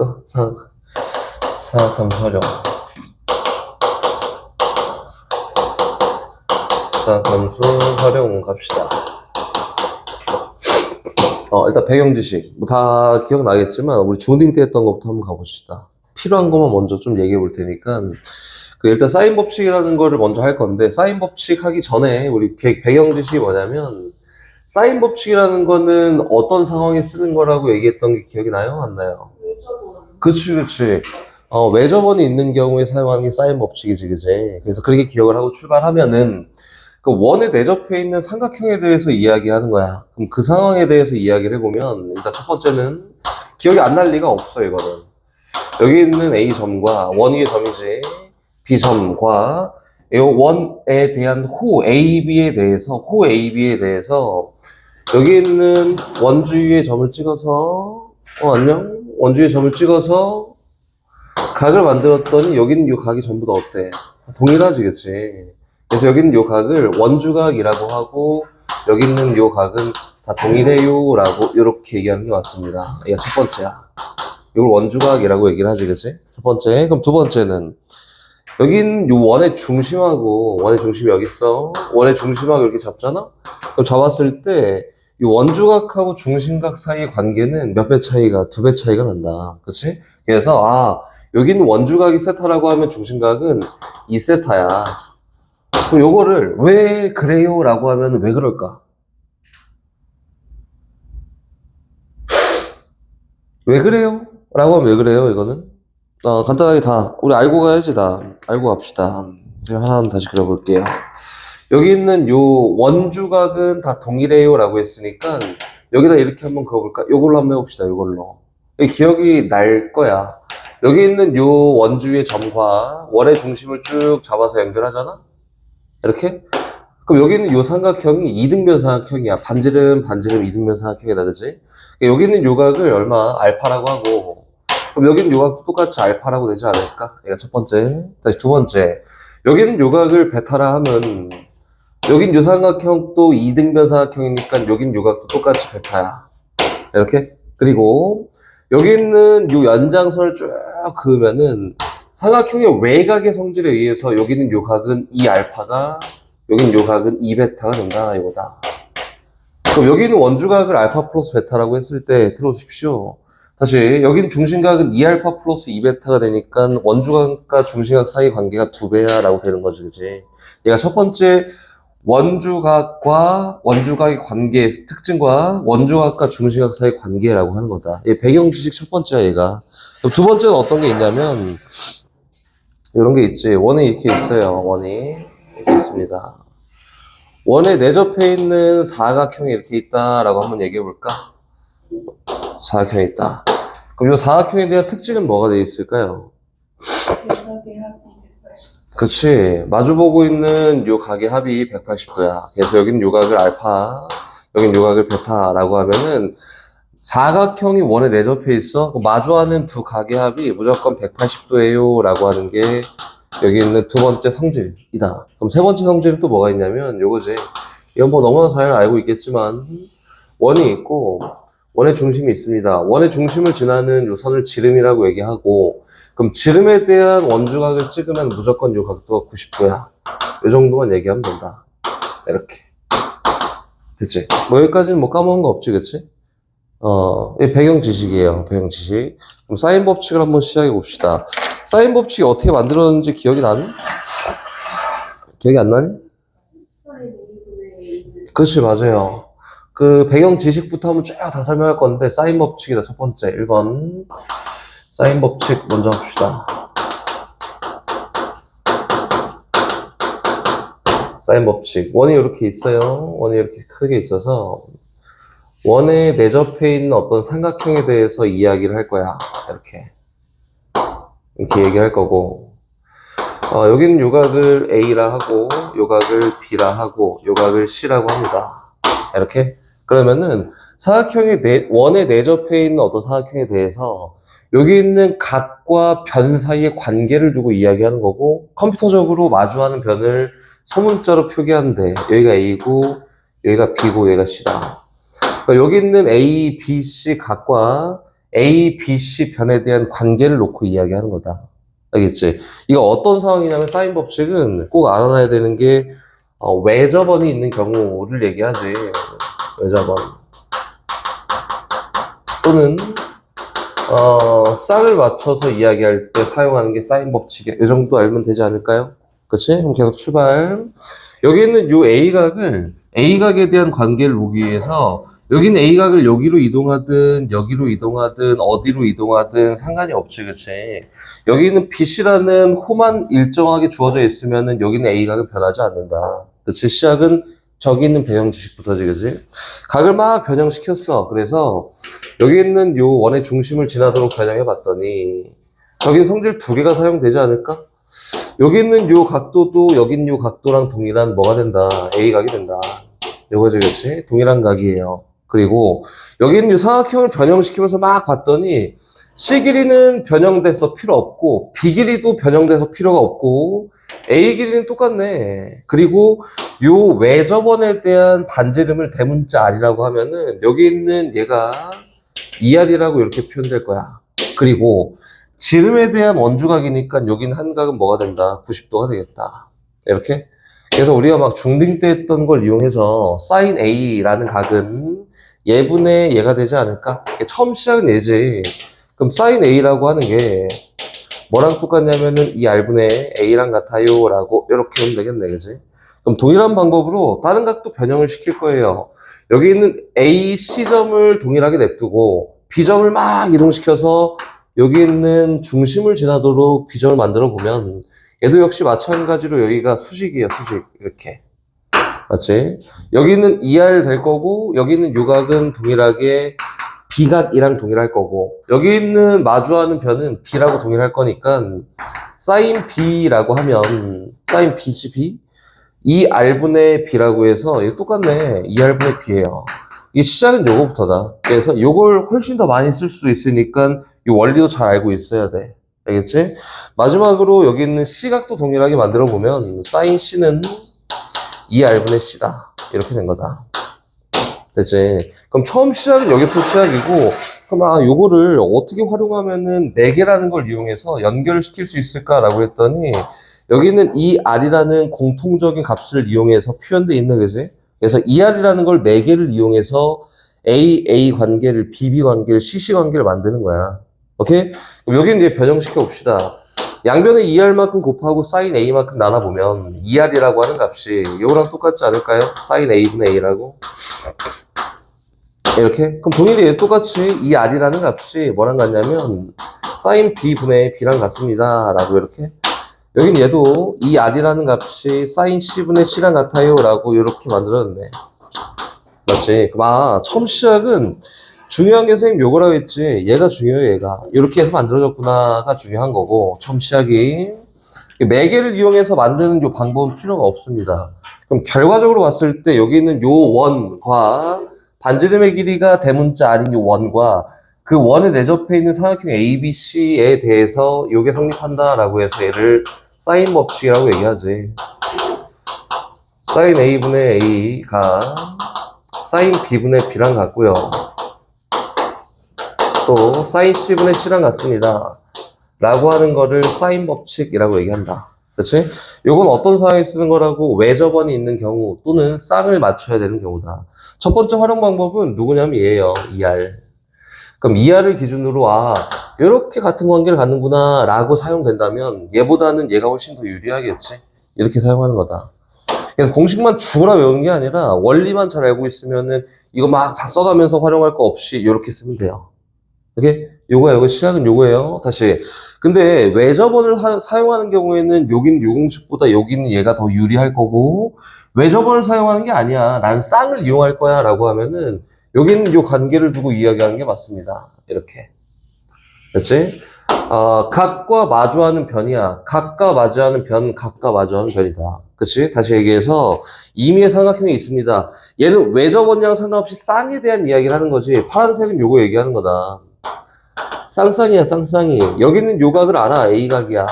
해볼까? 사각함수 활용. 사각함수 활용 갑시다. 일단 배경 지식. 뭐 다 기억나겠지만, 우리 중딩 때 했던 것부터 한번 가봅시다. 필요한 것만 먼저 좀 얘기해 볼 테니까. 일단 사인 법칙이라는 거를 먼저 할 건데, 사인 법칙 하기 전에 우리 배경 지식이 뭐냐면, 사인 법칙이라는 거는 어떤 상황에 쓰는 거라고 얘기했던 게 기억이 나요? 안 나요? 그치. 외접원이 있는 경우에 사용하는 게 사인 법칙이지, 그지? 그래서 그렇게 기억을 하고 출발하면은, 그 원에 내접해 있는 삼각형에 대해서 이야기하는 거야. 그럼 그 상황에 대해서 이야기를 해보면, 일단 첫 번째는 기억이 안 날 리가 없어, 이거는. 여기 있는 A점과 원위의 점이지, B점과 이 원에 대한 호 AB에 대해서 여기 있는 원주위의 점을 찍어서 안녕? 원주위의 점을 찍어서 각을 만들었더니 여기는 이 각이 전부 다 어때? 동일하지, 그치? 그래서 여기는 이 각을 원주각이라고 하고 여기 있는 이 각은 다 동일해요 라고 이렇게 얘기하는 게 맞습니다. 이게 첫 번째야. 이걸 원주각이라고 얘기를 하지, 그치? 첫 번째. 그럼 두 번째는 여긴 요 원의 중심하고 원의 중심이 여기 있어. 원의 중심하고 이렇게 잡잖아? 그럼 잡았을 때 이 원주각하고 중심각 사이의 관계는 몇 배 차이가? 2배 차이가 난다. 그치? 그래서 여기는 원주각이 세타라고 하면 중심각은 2세타야. 그럼 요거를 왜 그래요? 라고 하면 왜 그럴까? 왜 그래요? 라고 하면 왜 그래요? 이거는? 간단하게 다 우리 알고 가야지. 다 알고 갑시다. 제가 하나 다시 그려볼게요. 여기 있는 요 원주각은 다 동일해요 라고 했으니까 여기다 이렇게 한번 그어볼까? 요걸로 한번 해봅시다. 요걸로. 기억이 날 거야. 여기 있는 요 원주의 점과 원의 중심을 쭉 잡아서 연결하잖아? 이렇게? 그럼 여기 있는 요 삼각형이 이등변 삼각형이야. 반지름 이등변 삼각형이다, 그지? 여기 있는 요 각을 얼마? 알파라고 하고, 그럼 여기 있는 요 각도 똑같이 알파라고 되지 않을까? 얘가 첫 번째. 다시 두 번째. 여기 있는 요 각을 베타라 하면, 여긴 요 삼각형 또 이등변 삼각형이니까 여긴 요 각도 똑같이 베타야. 이렇게? 그리고 여기 있는 요 연장선을 쭉 그으면은 삼각형의 외곽의 성질에 의해서 여기 있는 요 각은 2알파가 여긴 요 각은 2베타가 된다 이거다. 그럼 여기 있는 원주각을 알파 플러스 베타라고 했을 때 들어오십시오. 다시 여기는 중심각은 2알파 플러스 2베타가 되니까 원주각과 중심각 사이 관계가 2배야 라고 되는 거지, 그지? 얘가 첫 번째 원주각과 원주각의 관계 특징과 원주각과 중심각 사이 관계라고 하는 거다. 얘 배경 지식 첫 번째야, 얘가. 그럼 두 번째는 어떤 게 있냐면 이런 게 있지. 원이 이렇게 있어요. 원이 이렇게 있습니다. 원에 내접해 있는 사각형이 이렇게 있다라고 한번 얘기해 볼까? 사각형이 있다. 그럼 이 사각형에 대한 특징은 뭐가 되어 있을까요? 그치. 마주보고 있는 요 각의 합이 180도야. 그래서 여기는 요 각을 알파, 여기는 요 각을 베타라고 하면은 사각형이 원에 내접해 있어. 마주하는 두 각의 합이 무조건 180도예요 라고 하는 게 여기 있는 두 번째 성질이다. 그럼 세 번째 성질은 또 뭐가 있냐면 요거지. 이건 뭐 너무나 잘 알고 있겠지만 원이 있고 원의 중심이 있습니다. 원의 중심을 지나는 요 선을 지름이라고 얘기하고 그럼 지름에 대한 원주각을 찍으면 무조건 요 각도가 90도야. 요 정도만 얘기하면 된다. 이렇게. 됐지? 뭐 여기까지는 뭐 까먹은 거 없지, 그치? 이 배경 지식이에요. 배경 지식. 그럼 사인 법칙을 한번 시작해 봅시다. 사인 법칙이 어떻게 만들어졌는지 기억이 나니? 기억이 안 나니? 그렇지, 맞아요. 그 배경 지식부터 한번 쭉 다 설명할 건데 사인 법칙이다. 첫 번째 1번 사인 법칙 먼저 합시다. 사인 법칙 원이 이렇게 있어요. 원이 이렇게 크게 있어서 원에 내접해 있는 어떤 삼각형에 대해서 이야기를 할 거야. 이렇게 얘기할 거고 여기는 요각을 A라 하고 요각을 B라 하고 요각을 C라고 합니다. 이렇게. 그러면은 사각형의 원에 내접해 있는 어떤 사각형에 대해서 여기 있는 각과 변 사이의 관계를 두고 이야기하는 거고 컴퓨터적으로 마주하는 변을 소문자로 표기하는데 여기가 A고 여기가 B고 여기가 C다. 그러니까 여기 있는 A, B, C 각과 A, B, C 변에 대한 관계를 놓고 이야기하는 거다. 알겠지? 이거 어떤 상황이냐면 사인 법칙은 꼭 알아놔야 되는 게 외접원이 있는 경우를 얘기하지. 외접원 또는 쌍을 맞춰서 이야기할 때 사용하는 게 사인 법칙이야. 이 정도 알면 되지 않을까요? 그치? 그럼 계속 출발. 여기 있는 요 A각을 A각에 대한 관계를 보기 위해서 여기는 A각을 여기로 이동하든 여기로 이동하든 어디로 이동하든 상관이 없지, 그치? 여기 있는 BC라는 호만 일정하게 주어져 있으면은 여기는 A각은 변하지 않는다. 그치? 시작은 저기 있는 배형 지식부터지, 그치? 각을 막 변형시켰어. 그래서 여기 있는 요 원의 중심을 지나도록 변형해 봤더니 저긴 성질 두 개가 사용되지 않을까? 여기 있는 요 각도도 여기 있는 요 각도랑 동일한 뭐가 된다? A각이 된다. 요거지, 그치? 동일한 각이에요. 그리고 여기 있는 요 삼각형을 변형시키면서 막 봤더니 C 길이는 변형돼서 필요 없고 B 길이도 변형돼서 필요가 없고 A 길이는 똑같네. 그리고 요 외접원에 대한 반지름을 대문자 R이라고 하면은 여기 있는 얘가 2R이라고 이렇게 표현될 거야. 그리고 지름에 대한 원주각이니까 여기는 한 각은 뭐가 된다? 90도가 되겠다. 이렇게. 그래서 우리가 막 중딩 때 했던 걸 이용해서 sin A라는 각은 얘분의 얘가 되지 않을까? 처음 시작은 얘지. 그럼 sin A라고 하는 게 뭐랑 똑같냐면은 이 R분의 A랑 같아요 라고 이렇게 하면 되겠네, 그지? 그럼 동일한 방법으로 다른 각도 변형을 시킬 거예요. 여기 있는 A, C점을 동일하게 냅두고 B점을 막 이동시켜서 여기 있는 중심을 지나도록 B점을 만들어 보면 얘도 역시 마찬가지로 여기가 수직이에요, 수직. 이렇게. 맞지? 여기는 2R 될 거고 여기 있는 요각은 동일하게 B각이랑 동일할 거고 여기 있는 마주하는 변은 B라고 동일할 거니까 sin B라고 하면 sin B지 B? 2R분의 B라고 해서 이거 똑같네. 2R분의 B예요. 이 시작은 요거부터다. 그래서 요걸 훨씬 더 많이 쓸 수 있으니까 이 원리도 잘 알고 있어야 돼. 알겠지? 마지막으로 여기 있는 C각도 동일하게 만들어 보면 sin C는 2R분의 C다. 이렇게 된 거다. 됐지? 그럼 처음 시작은 여기부터 시작이고 그럼 요거를 어떻게 활용하면은 4개라는 걸 이용해서 연결을 시킬 수 있을까라고 했더니 여기는 이 R이라는 공통적인 값을 이용해서 표현되어 있는 거지. 그래서 이 R이라는 걸 4개를 이용해서 A 관계를, B 관계를, C 관계를 만드는 거야. 오케이? 그럼 여기는 이제 변형시켜 봅시다. 양변에 2R만큼 곱하고 sin A만큼 나눠보면 2R이라고 하는 값이 이거랑 똑같지 않을까요? sin A분의 A라고. 이렇게? 그럼 동일히 똑같이 이 R이라는 값이 뭐랑 같냐면 sin B분의 B랑 같습니다. 라고 이렇게. 여긴 얘도 이 R이라는 값이 sin C분의 C랑 같아요 라고 이렇게 만들었네. 맞지? 그럼 처음 시작은 중요한 게 선생님 요거라고 했지 얘가 중요해 얘가 이렇게 해서 만들어졌구나가 중요한 거고 처음 시작이 매개를 이용해서 만드는 요 방법은 필요가 없습니다. 그럼 결과적으로 봤을 때 여기 있는 요 원과 반지름의 길이가 대문자 R인 요 원과 그 원에 내접해 있는 삼각형 ABC에 대해서 요게 성립한다라고 해서 얘를 사인 법칙이라고 얘기하지. 사인 A분의 A가 사인 B분의 B랑 같고요. 또 사인 C분의 C랑 같습니다. 라고 하는 거를 사인 법칙이라고 얘기한다. 그치? 요건 어떤 상황에 쓰는 거라고 외접원이 있는 경우 또는 쌍을 맞춰야 되는 경우다. 첫 번째 활용 방법은 누구냐면 얘예요. 2R. 그럼 2R을 기준으로 이렇게 같은 관계를 갖는구나 라고 사용된다면 얘보다는 얘가 훨씬 더 유리하겠지. 이렇게 사용하는 거다. 그래서 공식만 죽으라 외우는 게 아니라 원리만 잘 알고 있으면은 이거 막 다 써가면서 활용할 거 없이 이렇게 쓰면 돼요. 오케이? 요거 시작은 요거예요. 다시. 근데 외접원을 사용하는 경우에는 여긴 요 공식보다 여기는 얘가 더 유리할 거고 외접원을 사용하는 게 아니야. 난 쌍을 이용할 거야 라고 하면은 여기는 요 관계를 두고 이야기하는 게 맞습니다. 이렇게. 그치? 각과 마주하는 변이야. 각과 마주하는 변, 각과 마주하는 변이다. 그치? 다시 얘기해서 임의의 삼각형이 있습니다. 얘는 외접원이랑 상관없이 쌍에 대한 이야기를 하는 거지. 파란색은 요거 얘기하는 거다. 쌍쌍이야, 쌍쌍이. 여기는 요각을 알아, A각이야.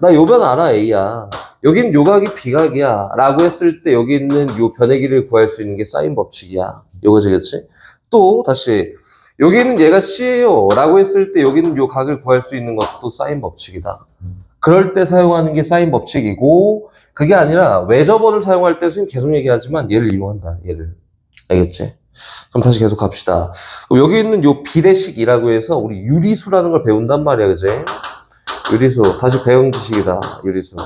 나 요 변 알아, A야. 여긴 요각이 B각이야. 라고 했을 때 여기 있는 요 변의 길이를 구할 수 있는 게 사인 법칙이야. 요거지, 그치? 또, 다시. 여기는 얘가 C예요 라고 했을 때 여기는 요 각을 구할 수 있는 것도 사인 법칙이다. 그럴 때 사용하는 게 사인 법칙이고, 그게 아니라 외접원을 사용할 때 선생님 계속 얘기하지만 얘를 이용한다. 얘를. 알겠지? 그럼 다시 계속 갑시다. 그럼 여기 있는 요 비례식이라고 해서 우리 유리수라는 걸 배운단 말이야. 그지? 유리수. 다시 배운 지식이다. 유리수.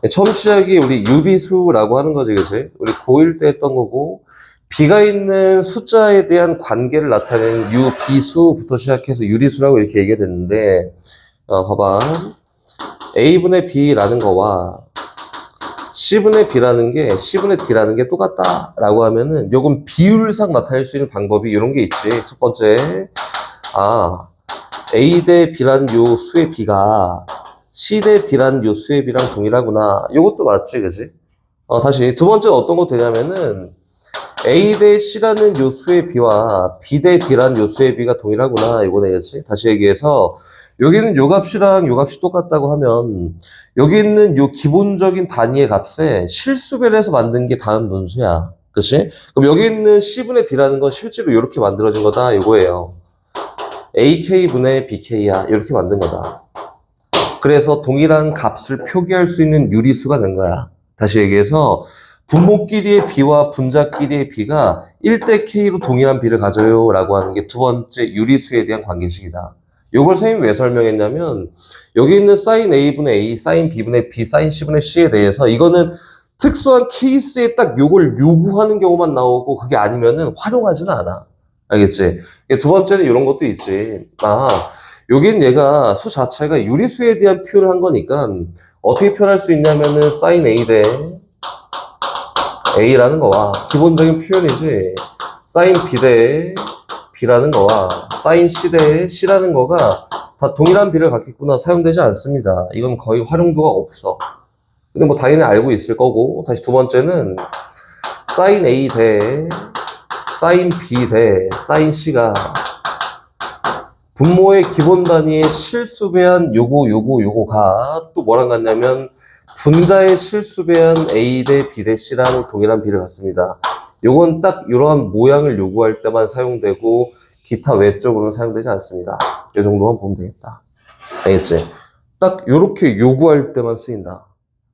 처음 시작이 우리 유비수라고 하는 거지. 그지? 우리 고1 때 했던 거고, 비가 있는 숫자에 대한 관계를 나타내는 유비수부터 시작해서 유리수라고 이렇게 얘기가 됐는데, 봐봐. A분의 B라는 거와 C분의 B라는 게 C분의 D라는 게 똑같다 라고 하면은 요건 비율상 나타낼 수 있는 방법이 이런 게 있지. 첫 번째, A 대 B라는 요 수의 B가 C 대 D라는 요 수의 B랑 동일하구나. 요것도 맞지, 그지? 다시 두 번째는 어떤 거 되냐면은 A 대 C라는 요 수의 B와 B 대 D라는 요 수의 B가 동일하구나. 이거 되겠지? 다시 얘기해서 여기는 요 값이랑 요 값이 똑같다고 하면 여기 있는 요 기본적인 단위의 값에 실수배를 해서 만든 게 다음 분수야. 그치? 그럼 여기 있는 C분의 D라는 건 실제로 이렇게 만들어진 거다. 이거예요. AK분의 BK야. 이렇게 만든 거다. 그래서 동일한 값을 표기할 수 있는 유리수가 된 거야. 다시 얘기해서 분모끼리의 B와 분자끼리의 B가 1대 K로 동일한 B를 가져요 라고 하는 게 두 번째 유리수에 대한 관계식이다. 요걸 선생님이 왜 설명했냐면 여기 있는 사인 A분의 A, 사인 B분의 B, 사인 C분의 C에 대해서 이거는 특수한 케이스에 딱 요걸 요구하는 경우만 나오고 그게 아니면은 활용하지는 않아. 알겠지? 두 번째는 이런 것도 있지. 여긴 얘가 수 자체가 유리수에 대한 표현을 한 거니까 어떻게 표현할 수 있냐면은 사인 A 대 A라는 거와 기본적인 표현이지 사인 B 대 B라는 거와 사인 C 대 C라는 거가 다 동일한 B를 갖겠구나 사용되지 않습니다. 이건 거의 활용도가 없어. 근데 뭐 당연히 알고 있을 거고 다시 두 번째는 사인 A 대 사인 B 대 사인 C가 분모의 기본 단위의 실수배한 요거가 또 뭐랑 같냐면 분자의 실수배한 A 대 B 대 C랑 동일한 B를 갖습니다. 요건 딱 이러한 모양을 요구할 때만 사용되고 기타 외적으로는 사용되지 않습니다. 이 정도만 보면 되겠다. 알겠지? 딱 요렇게 요구할 때만 쓰인다.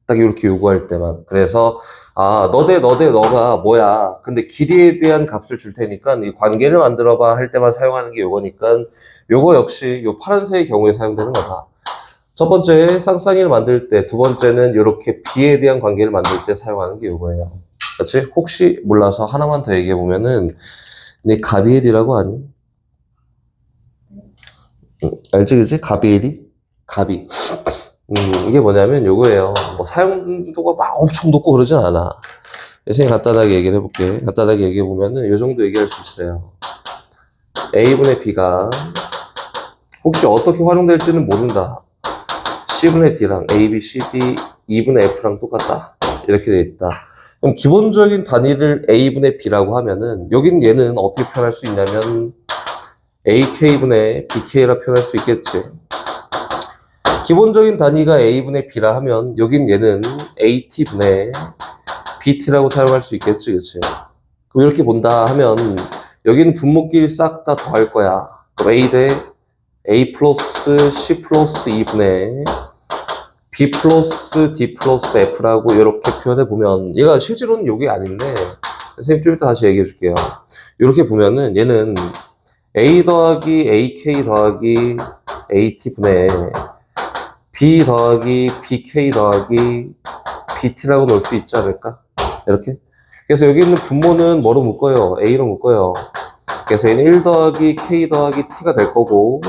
딱 요렇게 요구할 때만. 그래서 너 대 너가 뭐야. 근데 길이에 대한 값을 줄 테니까 이 관계를 만들어봐 할 때만 사용하는 게 요거니까 요거 역시 요 파란색의 경우에 사용되는 거다. 첫 번째 쌍쌍이를 만들 때, 두 번째는 이렇게 B에 대한 관계를 만들 때 사용하는 게 이거예요. 그렇지? 혹시 몰라서 하나만 더 얘기해 보면은 네 가비엘이라고 아니? 알지 그지? 가비엘이? 가비. 이게 뭐냐면 요거예요. 뭐 사용도가 막 엄청 높고 그러진 않아. 선생님 간단하게 얘기를 해볼게. 간단하게 얘기해 보면은 요 정도 얘기할 수 있어요. A분의 B가 혹시 어떻게 활용될지는 모른다. C분의 D랑 A, B, C, D, 2분의 F랑 똑같다. 이렇게 돼 있다. 그럼 기본적인 단위를 A분의 B라고 하면은 여긴 얘는 어떻게 표현할 수 있냐면 AK분의 BK라 표현할 수 있겠지. 기본적인 단위가 A분의 B라 하면 여긴 얘는 AT분의 BT라고 사용할 수 있겠지. 그치? 그럼 이렇게 본다 하면 여기는 분모끼리 싹 다 더할 거야. 그럼 A 대 A 플러스 C 플러스 2분의 B 플러스 D 플러스 F라고 이렇게 표현해 보면 얘가 실제로는 이게 아닌데 선생님 좀 이따 다시 얘기해 줄게요. 이렇게 보면은 얘는 A 더하기 AK 더하기 AT분의 B 더하기 BK 더하기 BT라고 넣을 수 있지 않을까? 이렇게. 그래서 여기 있는 분모는 뭐로 묶어요? A로 묶어요. 그래서 얘는 1 더하기 K 더하기 T가 될 거고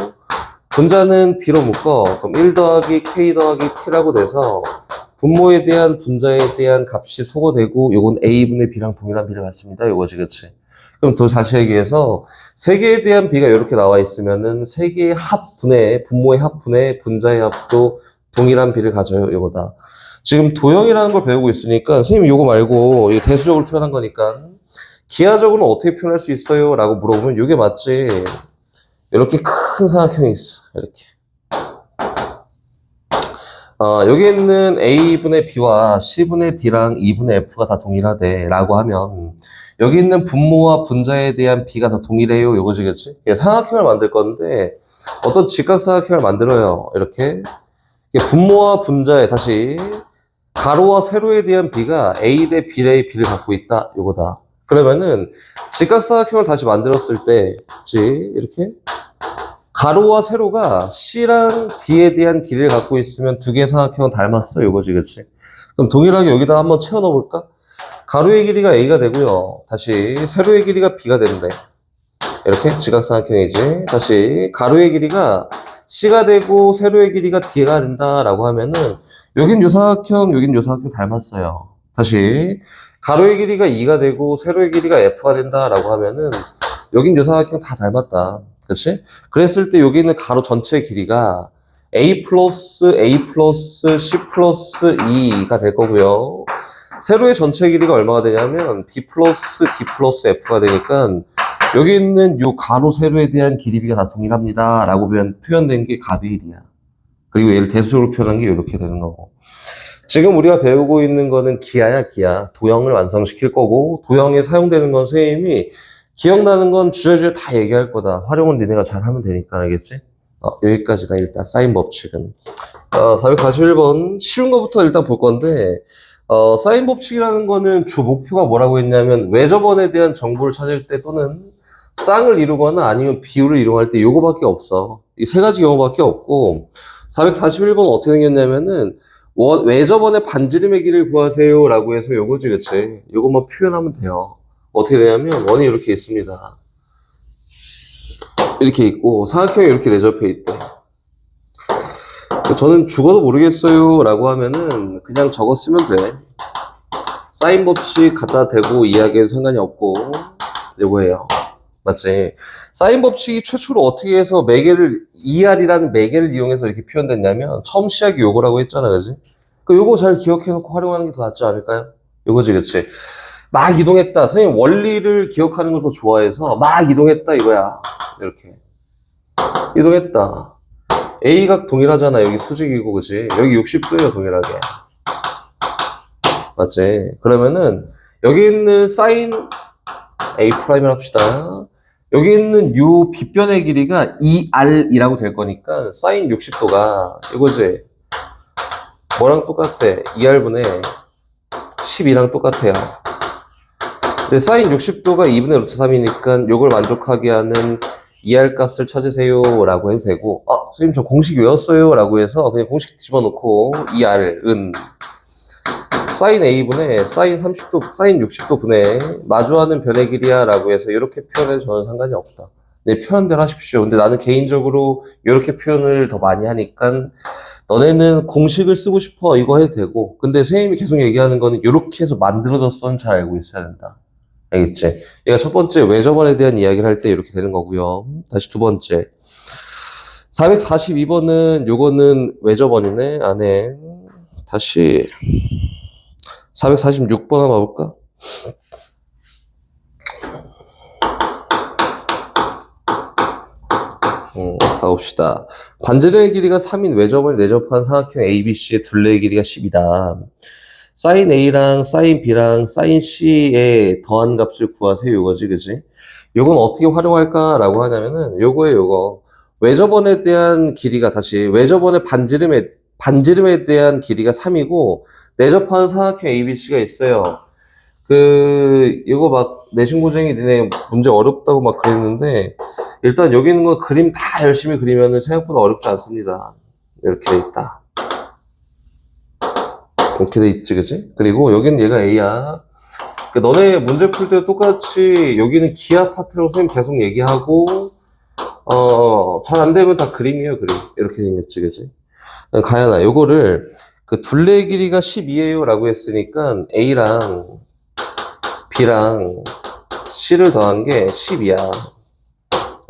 분자는 B로 묶어. 그럼 1 더하기 K 더하기 T라고 돼서 분모에 대한 분자에 대한 값이 소거되고 요건 A분의 B랑 동일한 B를 갖습니다. 요거지, 그치? 그럼 더 다시 얘기해서 세 개에 대한 B가 이렇게 나와 있으면은 세 개의 합분의 분모의 합분의 분자의 합도 동일한 B를 가져요. 요거다. 지금 도형이라는 걸 배우고 있으니까 선생님 요거 말고 이거 대수적으로 표현한 거니까 기하적으로는 어떻게 표현할 수 있어요? 라고 물어보면 요게 맞지. 이렇게 큰 사각형이 있어. 이렇게. 여기 있는 A분의 B와 C분의 D랑 2분의 F가 다 동일하대 라고 하면 여기 있는 분모와 분자에 대한 B가 다 동일해요 이거지 그치? 삼각형을 만들 건데 어떤 직각삼각형을 만들어요 이렇게 분모와 분자에 다시 가로와 세로에 대한 B가 A 대 B 대 B를 갖고 있다 요거다 그러면은 직각삼각형을 다시 만들었을 때 그치? 이렇게 가로와 세로가 C랑 D에 대한 길이를 갖고 있으면 두 개의 삼각형은 닮았어 이거지 그치? 그럼 동일하게 여기다 한번 채워 넣어볼까? 가로의 길이가 A가 되고요 다시 세로의 길이가 B가 된대 이렇게 직각삼각형이지 다시 가로의 길이가 C가 되고 세로의 길이가 D가 된다라고 하면은 여긴 요 삼각형 여긴 요 삼각형 닮았어요 다시 가로의 길이가 2가 되고 세로의 길이가 F가 된다라고 하면은 여긴 요 삼각형 다 닮았다 그치? 그랬을 때 여기 있는 가로 전체 길이가 A 플러스 C 플러스 2가 될 거고요. 세로의 전체 길이가 얼마가 되냐면 B 플러스 D 플러스 F가 되니까 여기 있는 요 가로 세로에 대한 길이비가 다 동일합니다. 라고 표현된 게 가비일이야. 그리고 얘를 대수적으로 표현한 게 이렇게 되는 거고. 지금 우리가 배우고 있는 거는 기하야, 기하. 도형을 완성시킬 거고, 도형에 사용되는 건 선생님이 기억나는 건 주저주저 다 얘기할 거다. 활용은 니네가 잘 하면 되니까, 알겠지? 여기까지다, 일단, 사인 법칙은. 441번, 쉬운 거부터 일단 볼 건데, 사인 법칙이라는 거는 주 목표가 뭐라고 했냐면, 외접원에 대한 정보를 찾을 때 또는 쌍을 이루거나 아니면 비율을 이용할 때 요거밖에 없어. 이 세 가지 경우밖에 없고, 441번 어떻게 생겼냐면은, 외접원의 반지름의 길이를 구하세요 라고 해서 요거지 그치 요것만 표현하면 돼요 어떻게 되냐면 원이 이렇게 있습니다 이렇게 있고 삼각형이 이렇게 내접해 있대 저는 죽어도 모르겠어요 라고 하면은 그냥 적어 쓰면 돼 사인 법칙 갖다 대고 이야기해도 상관이 없고 요거예요 맞지 사인 법칙이 최초로 어떻게 해서 매개를 ER이라는 매개를 이용해서 이렇게 표현됐냐면 처음 시작이 요거라고 했잖아 그지 그 요거 잘 기억해놓고 활용하는 게 더 낫지 않을까요? 요거지 그치 막 이동했다 선생님 원리를 기억하는 걸 더 좋아해서 막 이동했다 이거야 이렇게 이동했다 A각 동일하잖아 여기 수직이고 그치 여기 60도예요 동일하게 맞지 그러면은 여기 있는 사인 A 프라임을 합시다 여기 있는 요 빗변의 길이가 2R이라고 될 거니까 사인 60도가 이거지 뭐랑 똑같아? 2R분의 12랑 똑같아요 근데 사인 60도가 2분의 루트 3이니까 요걸 만족하게 하는 2R 값을 찾으세요 라고 해도 되고 선생님 저 공식 외웠어요 라고 해서 그냥 공식 집어넣고 2R은 사인 A분의 사인 30도, 사인 60도 분의 마주하는 변의 길이야 라고 해서 이렇게 표현해도 저는 상관이 없다. 네, 표현대로 하십시오. 근데 나는 개인적으로 이렇게 표현을 더 많이 하니까 너네는 공식을 쓰고 싶어 이거 해도 되고 근데 선생님이 계속 얘기하는 거는 이렇게 해서 만들어졌어는 잘 알고 있어야 된다. 알겠지? 얘가 첫 번째 외접원에 대한 이야기를 할 때 이렇게 되는 거고요. 다시 두 번째 442번은 요거는 외접원이네 안에 다시 446번 한번 봐볼까? 가봅시다. 반지름의 길이가 3인 외접원이 내접한 삼각형 ABC의 둘레의 길이가 10이다. 사인 A랑 사인 B랑 사인 C의 더한 값을 구하세요. 요거지, 그지? 요건 어떻게 활용할까라고 하냐면은 요거에 요거. 외접원에 대한 길이가 다시 외접원의 반지름에 대한 길이가 3이고 내접한 삼각형 ABC가 있어요. 이거 막 내신고쟁이 니네 문제 어렵다고 막 그랬는데 일단 여기 있는 거 그림 다 열심히 그리면은 생각보다 어렵지 않습니다. 이렇게 돼 있다. 이렇게 돼 있지, 그치? 그리고 여기는 얘가 A야. 너네 문제 풀 때 똑같이 여기는 기하 파트라고 선생님 계속 얘기하고 잘 안 되면 다 그림이에요, 그림. 이렇게 생겼지, 그치? 가연아, 요거를 둘레의 길이가 12예요 라고 했으니까 A랑 B랑 C를 더한 게 10이야.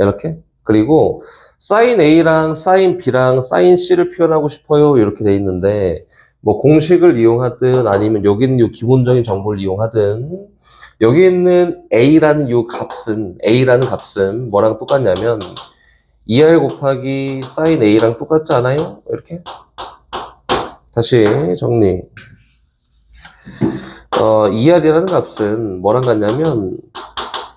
이렇게. 그리고 사인 A랑 사인 B랑 사인 C를 표현하고 싶어요. 이렇게 돼 있는데 뭐 공식을 이용하든 아니면 여기 있는 요 기본적인 정보를 이용하든 여기 있는 A라는 값은 뭐랑 똑같냐면 2R 곱하기 사인 A랑 똑같지 않아요? 이렇게. 다시 정리. ER이라는 값은 뭐랑 같냐면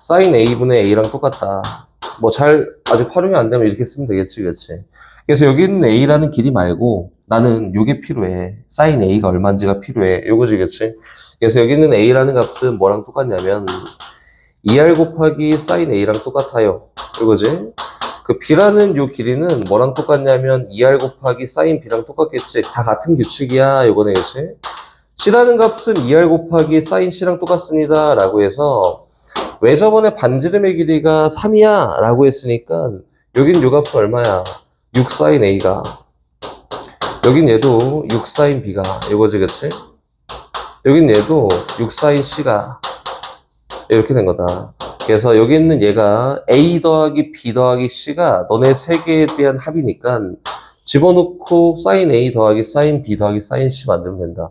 sin A분의 A랑 똑같다. 뭐 아직 활용이 안 되면 이렇게 쓰면 되겠지, 그렇지? 그래서 여기 있는 A라는 길이 말고 나는 요게 필요해. sin A가 얼마인지가 필요해. 요거지, 그렇지? 그래서 여기 있는 A라는 값은 뭐랑 똑같냐면 2R 곱하기 sin A랑 똑같아요. 이거지? 그 B라는 요 길이는 뭐랑 똑같냐면 2R 곱하기 sin B랑 똑같겠지? 다 같은 규칙이야. 요거네, 그치? C라는 값은 2R 곱하기 sin C랑 똑같습니다. 라고 해서 왜 저번에 반지름의 길이가 3이야? 라고 했으니까 여긴 요 값은 얼마야? 6 sin A가. 여긴 얘도 6 sin B가. 요거지, 그치? 여긴 얘도 6 sin C가. 이렇게 된 거다. 그래서 여기 있는 얘가 A 더하기 B 더하기 C가 너네 세 개에 대한 합이니까 집어넣고 sin A 더하기 sin B 더하기 sin C 만들면 된다.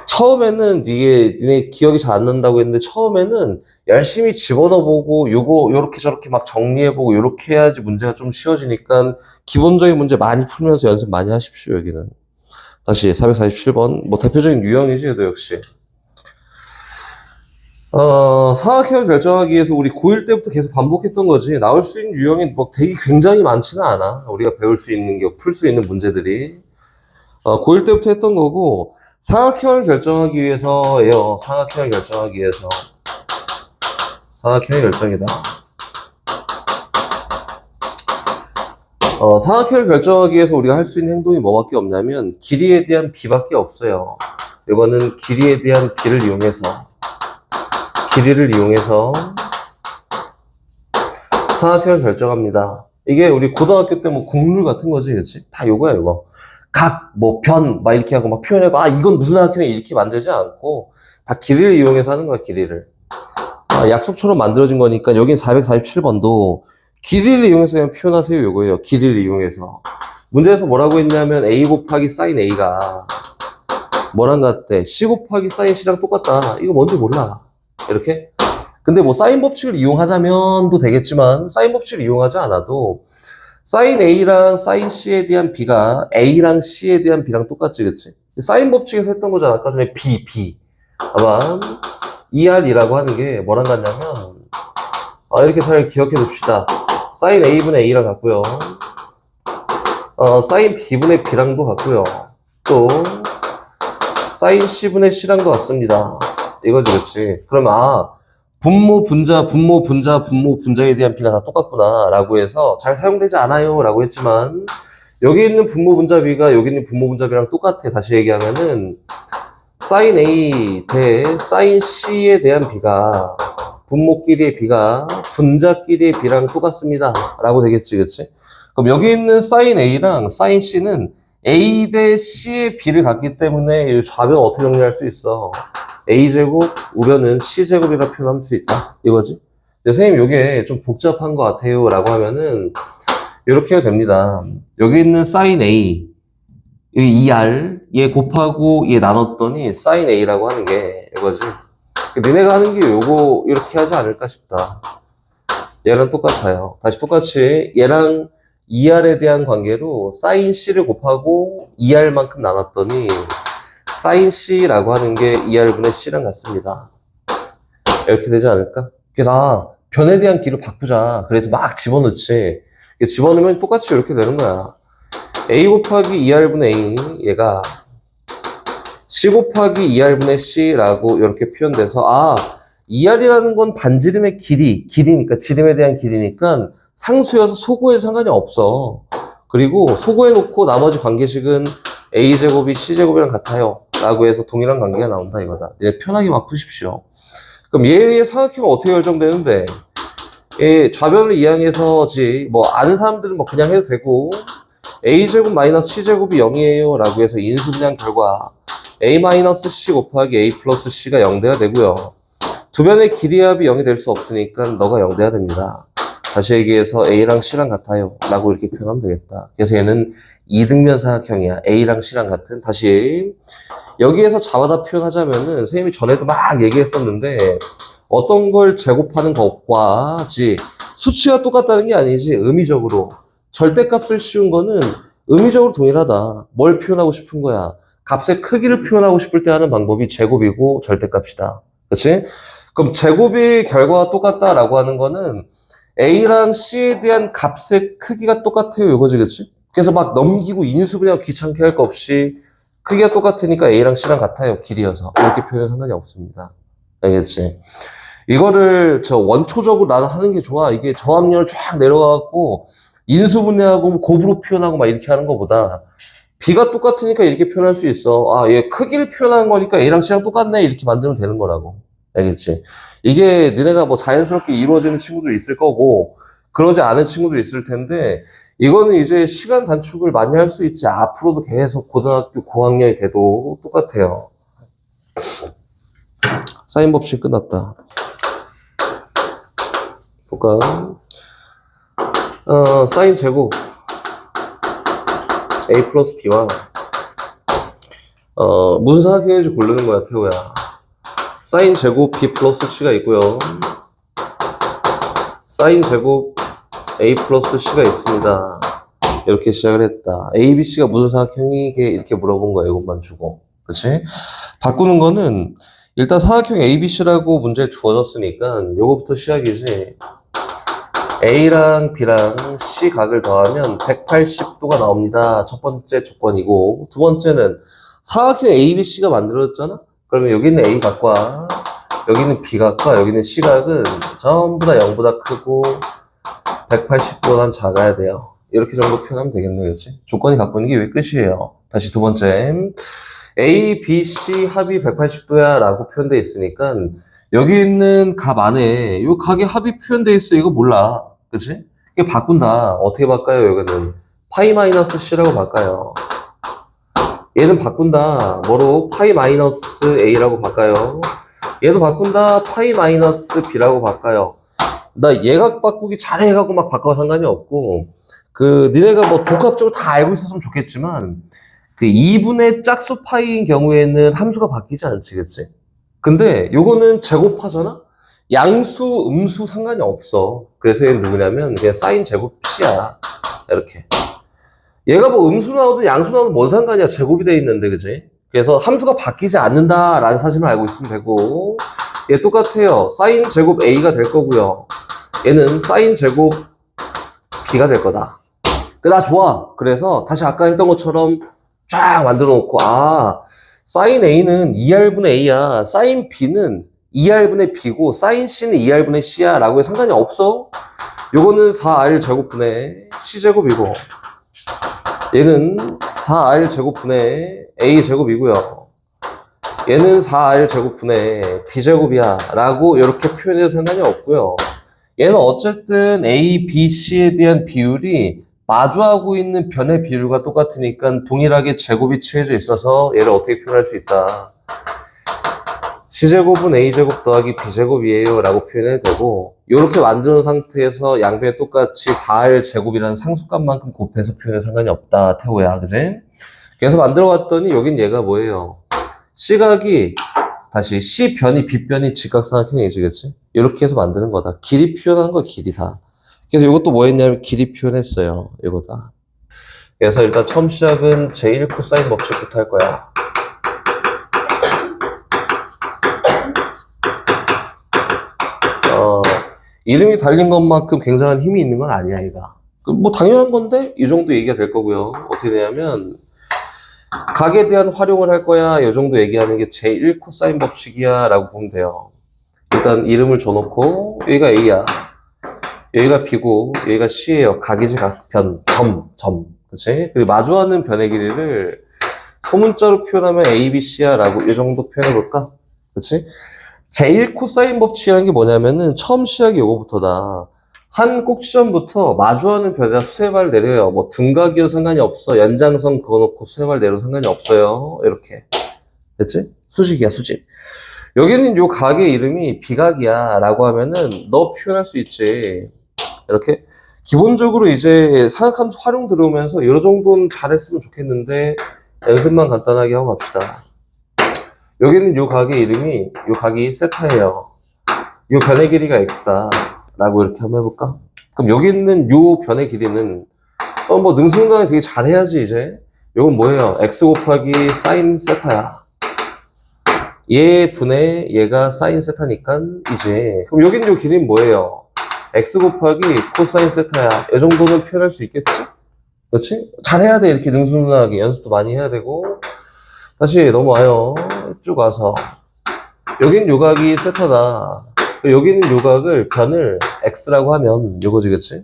처음에는 니네 기억이 잘 안 난다고 했는데 처음에는 열심히 집어넣어보고 요렇게 저렇게 막 정리해보고 요렇게 해야지 문제가 좀 쉬워지니까 기본적인 문제 많이 풀면서 연습 많이 하십시오. 여기는 다시 447번 뭐 대표적인 유형이지 얘도 역시 사각형을 결정하기 위해서 우리 고1 때부터 계속 반복했던 거지. 나올 수 있는 유형이 뭐 되게 굉장히 많지는 않아. 우리가 배울 수 있는 게, 풀 수 있는 문제들이. 고1 때부터 했던 거고, 사각형을 결정하기 위해서예요. 사각형을 결정하기 위해서. 사각형의 결정이다. 사각형을 결정하기 위해서 우리가 할 수 있는 행동이 뭐밖에 없냐면, 길이에 대한 비밖에 없어요. 이거는 길이에 대한 비를 이용해서 사각형을 결정합니다. 이게 우리 고등학교 때 뭐 국룰 같은 거지, 그렇지? 다 요거야, 요거. 각, 뭐, 변, 막 이렇게 하고 막 표현하고, 이건 무슨 사각형이 이렇게 만들지 않고, 다 길이를 이용해서 하는 거야, 길이를. 약속처럼 만들어진 거니까, 여긴 447번도 길이를 이용해서 그냥 표현하세요, 요거예요. 길이를 이용해서. 문제에서 뭐라고 했냐면, A 곱하기 sin A가 뭐랑 같대? C 곱하기 sin C랑 똑같다. 이거 뭔지 몰라. 이렇게? 근데 뭐 사인 법칙을 이용하자면도 되겠지만 사인 법칙을 이용하지 않아도 사인 A랑 사인 C에 대한 B가 A랑 C에 대한 B랑 똑같지, 그치? 사인 법칙에서 했던 거잖아. 아까 전에 B. 아마 ER이라고 하는 게 뭐랑 같냐면 이렇게 잘 기억해 둡시다. 사인 A분의 A랑 같고요. 사인 B분의 B랑도 같고요. 또 사인 C분의 C랑도 같습니다. 이거지, 그치? 그러면 분모, 분자에 대한 비가 다 똑같구나 라고 해서 잘 사용되지 않아요 라고 했지만 여기 있는 분모, 분자 비가 여기 있는 분모, 분자 비랑 똑같아. 다시 얘기하면은 sin A 대 sin C에 대한 비가 분모끼리의 비가 분자끼리의 비랑 똑같습니다 라고 되겠지, 그치? 그럼 여기 있는 sin A랑 sin C는 A 대 C의 비를 갖기 때문에 이 좌변 어떻게 정리할 수 있어? A제곱, 우변은 C제곱이라 표현할 수 있다. 이거지? 근데 선생님, 요게 좀 복잡한 것 같아요. 라고 하면은, 이렇게 해도 됩니다. 여기 있는 sin A, 여기 2R, 얘 곱하고 얘 나눴더니 sin A라고 하는 게 이거지. 니네가 하는 게 요거, 이렇게 하지 않을까 싶다. 얘랑 똑같아요. 다시 똑같이 얘랑 2R에 대한 관계로 sin C를 곱하고 2R만큼 나눴더니 sin C라고 하는 게 2R분의 C랑 같습니다. 이렇게 되지 않을까? 그래서 변에 대한 길을 바꾸자. 그래서 막 집어넣지. 집어넣으면 똑같이 이렇게 되는 거야. A 곱하기 2R분의 A 얘가 C 곱하기 2R분의 C라고 이렇게 표현돼서 2R이라는 건 반지름의 길이니까 지름에 대한 길이니까 상수여서 소고해도 상관이 없어. 그리고 소고해 놓고 나머지 관계식은 A제곱이 C제곱이랑 같아요 라고 해서 동일한 관계가 나온다 이거다. 얘 편하게 막 푸십시오. 그럼 얘의 사각형은 어떻게 결정되는데 좌변을 이항해서지 뭐 아는 사람들은 뭐 그냥 해도 되고 A제곱 마이너스 C제곱이 0이에요 라고 해서 인수분해한 결과 A 마이너스 C 곱하기 A 플러스 C가 0돼야 되고요. 두 변의 길이의 합이 0이 될 수 없으니까 너가 0 돼야 됩니다. 다시 얘기해서 A랑 C랑 같아요 라고 이렇게 표현하면 되겠다. 그래서 얘는 이등변 사각형이야. A랑 C랑 같은. 다시 여기에서 자바다 표현하자면은 선생님이 전에도 막 얘기했었는데 어떤 걸 제곱하는 것과지 수치가 똑같다는 게 아니지 의미적으로 절대값을 씌운 거는 의미적으로 동일하다. 뭘 표현하고 싶은 거야? 값의 크기를 표현하고 싶을 때 하는 방법이 제곱이고 절대값이다. 그치? 그럼 제곱이 결과가 똑같다라고 하는 거는 A랑 C에 대한 값의 크기가 똑같아요. 이거지, 그치? 그래서 막 넘기고 인수분해하고 귀찮게 할 거 없이 크기가 똑같으니까 A랑 C랑 같아요. 길이여서. 이렇게 표현은 상관이 없습니다. 알겠지? 이거를 저 원초적으로 나는 하는 게 좋아. 이게 저항률 쫙 내려가갖고 인수분해하고 곱으로 표현하고 막 이렇게 하는 것보다 B가 똑같으니까 이렇게 표현할 수 있어. 아, 얘 크기를 표현하는 거니까 A랑 C랑 똑같네. 이렇게 만들면 되는 거라고. 알겠지? 이게 너네가 뭐 자연스럽게 이루어지는 친구도 있을 거고 그러지 않은 친구도 있을 텐데 이거는 이제 시간 단축을 많이 할 수 있지. 앞으로도 계속 고등학교 고학년이 돼도 똑같아요. 사인 법칙 끝났다. 볼까? 사인 제곱 A 플러스 B와 무슨 삼각형인지 고르는 거야, 태호야. 사인 제곱 B 플러스 C가 있고요. 사인 제곱 A 플러스 C가 있습니다. 이렇게 시작을 했다. A, B, C가 무슨 삼각형이게 이렇게 물어본 거야. 이것만 주고. 그치? 바꾸는 거는 일단 삼각형 A, B, C라고 문제에 주어졌으니까 요거부터 시작이지. A랑 B랑 C 각을 더하면 180도가 나옵니다. 첫 번째 조건이고 두 번째는 사각형 A, B, C가 만들어졌잖아? 그러면 여기 있는 A 각과 여기 있는 B 각과 여기 있는 C 각은 전부 다 0보다 크고 180보다는 작아야 돼요. 이렇게 정도 표현하면 되겠네, 그렇지? 조건이 갖고 있는 게 왜 끝이에요? 다시 두 번째. A, B, C 합이 180도야 라고 표현되어 있으니까 여기 있는 값 안에 이 각의 합이 표현되어 있어. 이거 몰라. 그치? 이게 바꾼다. 어떻게 바꿔요? 여기는 파이 마이너스 C라고 바꿔요. 얘는 바꾼다. 뭐로? 파이 마이너스 A라고 바꿔요. 얘도 바꾼다. 파이 마이너스 B라고 바꿔요. 나 예각 바꾸기 잘해가고 막 바꿔 상관이 없고 니네가 뭐 복합적으로 다 알고 있었으면 좋겠지만 2분의 짝수 파이인 경우에는 함수가 바뀌지 않지, 그치? 근데 요거는 제곱하잖아? 양수, 음수 상관이 없어. 그래서 얘는 누구냐면 그냥 사인 제곱 C야. 이렇게. 얘가 뭐 음수 나오든 양수 나오든 뭔 상관이야. 제곱이 돼 있는데, 그치? 그래서 함수가 바뀌지 않는다라는 사실만 알고 있으면 되고 얘 똑같아요. 사인 제곱 A가 될 거고요. 얘는 사인 제곱 B가 될 거다. 나 좋아. 그래서 다시 아까 했던 것처럼 쫙 만들어 놓고 사인 A는 2R분의 A야. 사인 B는 2R분의 B고 사인 C는 2R분의 C야 라고 해서 상관이 없어. 요거는 4R 제곱분의 C 제곱이고 얘는 4R 제곱분의 A 제곱이고요. 얘는 4R 제곱분의 B 제곱이야 라고 이렇게 표현해도 상관이 없고요. 얘는 어쨌든 A, B, C에 대한 비율이 마주하고 있는 변의 비율과 똑같으니까 동일하게 제곱이 취해져 있어서 얘를 어떻게 표현할 수 있다. C제곱은 A제곱 더하기 B제곱이에요 라고 표현해도 되고 이렇게 만들어 놓은 상태에서 양변에 똑같이 4R 제곱이라는 상수값만큼 곱해서 표현해도 상관이 없다. 태호야, 그지? 그래서 만들어 봤더니 여긴 얘가 뭐예요? C각이 다시 C변이 B변이 직각삼각형이지, 그치? 이렇게 해서 만드는 거다. 길이 표현하는 거 길이 다. 그래서 이것도 뭐 했냐면 길이 표현했어요. 이거다. 그래서 일단 처음 시작은 제1 코사인 법칙부터 할 거야. 이름이 달린 것만큼 굉장한 힘이 있는 건 아니야, 얘가. 뭐 당연한 건데 이 정도 얘기가 될 거고요. 어떻게 되냐면 각에 대한 활용을 할 거야. 이 정도 얘기하는 게 제1 코사인 법칙이야 라고 보면 돼요. 일단 이름을 줘놓고 여기가 A야. 여기가 B고 여기가 C예요. 각이지 각, 변, 점. 그치? 그리고 마주하는 변의 길이를 소문자로 표현하면 A, B, C야 라고 이 정도 표현해볼까? 그치? 제1 코사인 법칙이라는 게 뭐냐면은 처음 시작이 요거부터다. 한 꼭지점부터 마주하는 변에다 수렴을 내려요. 뭐 등각이어도 상관이 없어. 연장선 그어놓고 수렴을 내려도 상관이 없어요. 이렇게. 됐지? 수직이야, 수직. 여기는 요 각의 이름이 비각이야 라고 하면은 너 표현할 수 있지. 이렇게. 기본적으로 이제 사각함수 활용 들어오면서 이 정도는 잘했으면 좋겠는데 연습만 간단하게 하고 갑시다. 여기는 요 각의 이름이 요 각이 세타예요. 요 변의 길이가 x다 라고 이렇게 한번 해볼까? 그럼 여기 있는 요 변의 길이는 뭐 능수능란이 되게 잘해야지 이제. 이건 뭐예요? x 곱하기 사인 세타야. 얘 분의 얘가 사인 세타니까 이제. 그럼 여긴 요 길이는 뭐예요? x 곱하기 코사인 세타야. 이 정도는 표현할 수 있겠지? 그렇지? 잘해야 돼. 이렇게 능수능란하게 연습도 많이 해야 되고. 다시 넘어와요. 쭉 와서 여긴 요각이 세타다. 여기 있는 요각을 변을 x라고 하면 요거지, 그치?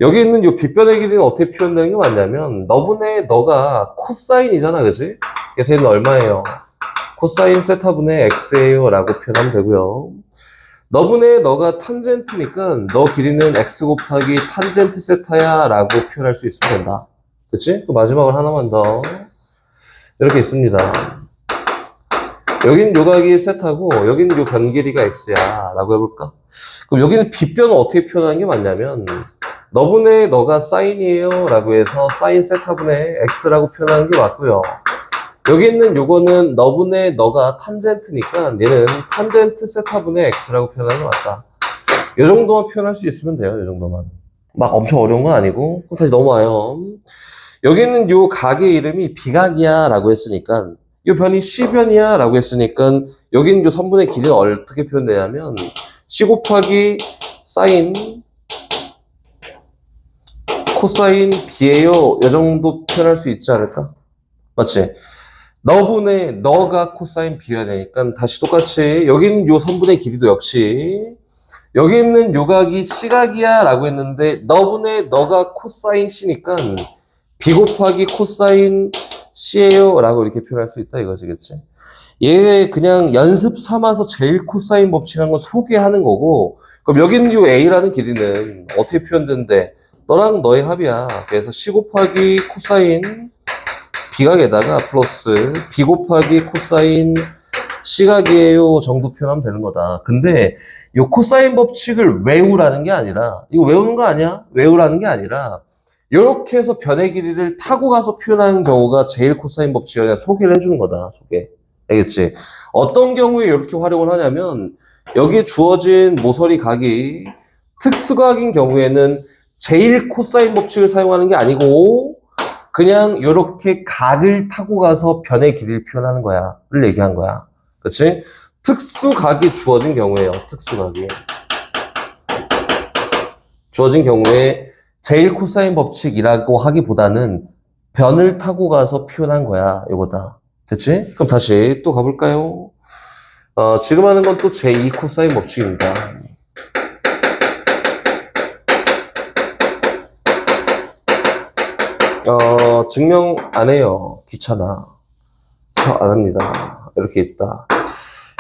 여기 있는 요 빗변의 길이는 어떻게 표현되는 게 맞냐면 너분의 너가 코사인이잖아, 그치? 그래서 얘는 얼마예요? 코사인 세타분의 x예요 라고 표현하면 되고요. 너분의 너가 탄젠트니까 너 길이는 x 곱하기 탄젠트 세타야 라고 표현할 수 있으면 된다. 그치? 그 마지막으로 하나만 더 이렇게 있습니다. 여긴 요각이 세타고 여기는 요 변 길이가 x야 라고 해볼까? 그럼 여기는 빗변을 어떻게 표현하는 게 맞냐면 너분의 너가 사인이에요 라고 해서 사인 세타분의 x라고 표현하는 게 맞고요. 여기 있는 요거는 너분의 너가 탄젠트니까 얘는 탄젠트 세타분의 x라고 표현하는 게 맞다. 요 정도만 표현할 수 있으면 돼요. 요 정도만. 막 엄청 어려운 건 아니고. 그럼 다시 넘어와요. 여기 있는 요 각의 이름이 비각이야 라고 했으니까 이 변이 C변이야 라고 했으니까 여기는 요 선분의 길이는 어떻게 표현되냐면 C 곱하기 사인 코사인 B예요. 이 정도 표현할 수 있지 않을까? 맞지? 너분의 너가 코사인 B여야 되니까 다시 똑같이 여기는 요 선분의 길이도 역시 여기 있는 요각이 C각이야 라고 했는데 너분의 너가 코사인 C니까 B 곱하기 코사인 C예요 라고 이렇게 표현할 수 있다 이거지, 그치? 얘 그냥 연습 삼아서 제일 코사인 법칙이라는 건 소개하는 거고, 그럼 여기 있는 요 A라는 길이는 어떻게 표현되는데 너랑 너의 합이야. 그래서 C 곱하기 코사인 B각에다가 플러스 B 곱하기 코사인 C각이에요 정도 표현하면 되는 거다. 근데 요 코사인 법칙을 외우라는 게 아니라, 이거 외우는 거 아니야? 외우라는 게 아니라 이렇게 해서 변의 길이를 타고 가서 표현하는 경우가 제일 코사인 법칙이라 소개를 해주는 거다. 소개. 알겠지? 어떤 경우에 이렇게 활용을 하냐면 여기에 주어진 모서리 각이 특수각인 경우에는 제일 코사인 법칙을 사용하는 게 아니고 그냥 이렇게 각을 타고 가서 변의 길이를 표현하는 거야. 를 얘기한 거야. 그치? 특수각이 주어진 경우에요. 특수각이. 주어진 경우에 제일 코사인 법칙이라고 하기보다는 변을 타고 가서 표현한 거야. 이거다. 됐지? 그럼 다시 또 가볼까요? 지금 하는 건 또 제2 코사인 법칙입니다. 증명 안 해요. 귀찮아. 안 합니다. 이렇게 있다.